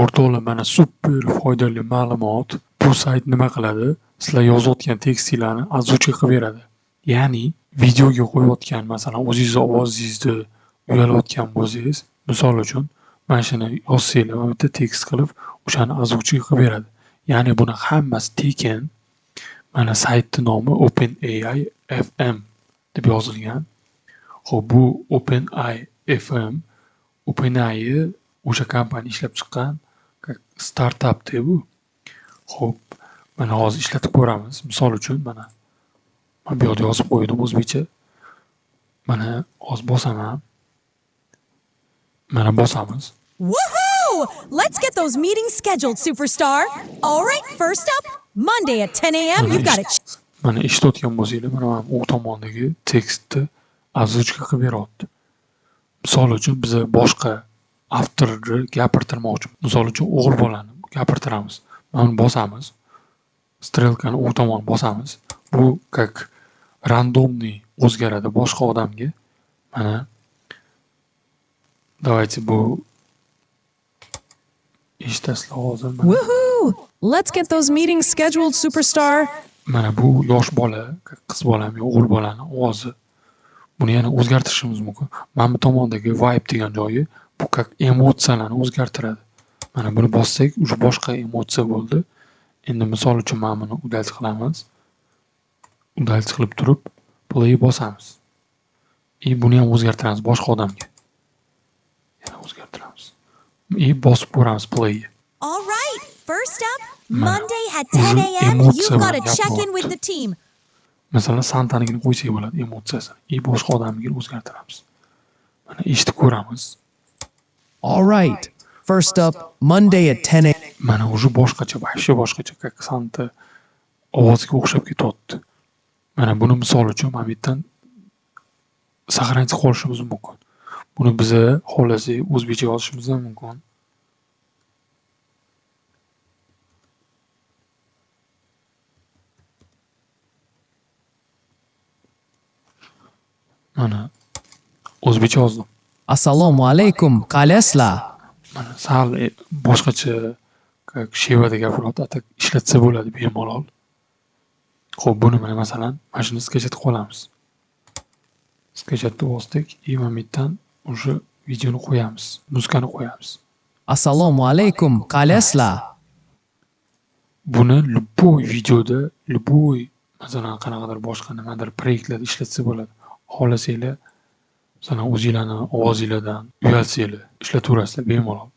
O'rtoqlar, mana super foydali ma'lumot. Bu sayt nima qiladi? Sizlar yozayotgan tekstinglarni ozvuchka qilib beradi. Ya'ni videoga qo'yayotgan, masalan, o'zingizni ovozingizni uyalayotgan bo'lsangiz, misol uchun mana shuni yozsanglar, mana bitta tekst qilib o'shani ozvuchka qilib beradi. Ya'ni buni hammasi tekin. Mana saytning nomi OpenAI FM deb yozilgan. Xo'p, bu OpenAI FM OpenAI o'sha kompaniya ishlab chiqqan startap bu. Xo'p, mana hozir ishlatib ko'ramiz. Misol uchun mana bu yerda yozib qo'ydim o'zbekcha. Mana hozir bosaman. Mana bosamiz. Woohoo! Let's get those meetings scheduled, superstar. All right, first up, Monday at 10 a.m. You've got it. Mana eshitayotgan bo'lsanglar, mana u tomondagi tekstni ozvuchka qilib beryapti. Misol uchun biz boshqa avtorni gapirtirmoqchi. Misol uchun o'g'il bolani gapirtiramiz. Mana bosamiz. Strelkani u tomon bosamiz. Bu как randomniy o'zgaradi boshqa odamga. Mana давайте bu eshitasizlar hozir. Woohoo! Let's get those meetings scheduled, superstar. Mana bu yosh bola, qiz bolami, o'g'il bolani ovozi. Buni yana o'zgartirishimiz mumkin. Mana bu tomondagi vibe degan joyi bu как emotsiyalarni o'zgartiradi. Mana buni bossak, o'sha boshqa emotsiya bo'ldi. Endi misol uchun mana buni udalch qilamiz. Udalch qilib turib, play bosamiz. Buni ham o'zgartiramiz boshqa odamga. Yana o'zgartiramiz. Bosib ko'ramiz play. All right, first up, Monday at 10 a.m. You've got to check in with the team. Masalan, Santanigini qo'ysak bo'ladi emotsiyasini. Boshqa odamga o'zgartiramiz. Mana eshitib ko'ramiz. All right. First up, Monday at 10 a.m. Mana o'sha boshqacha, вообще boshqacha, как Santa ovoziga o'xshab ketyapti. Mana buni misol uchun mana bu yerdan saqlanib qolishimiz mumkin. Buni biz xohlasak o'zbekcha yozishimiz ham mumkin. Mana o'zbekcha yozdim. Assalomu alaykum, qalasizlar? Mana sal boshqacha shevada gapiryapti, atak ishlatsa bo'ladi bemalol. Xo'p, buni mana masalan, mana shuni sketchatga qolamiz. Sketchatni bosdik, mana bu yerdan o'sha videoni qo'yamiz, muzikani qo'yamiz. Assalomu alaykum, qalasizlar? Buni любой videoda, любой masalan qanaqadir boshqa nimadir proyektlarda ishlatsa bo'ladi. Xohlasanglar, masalan o'zingizlarning ovozingizdan uyalsanglar, ishlataverasizlar bemalol.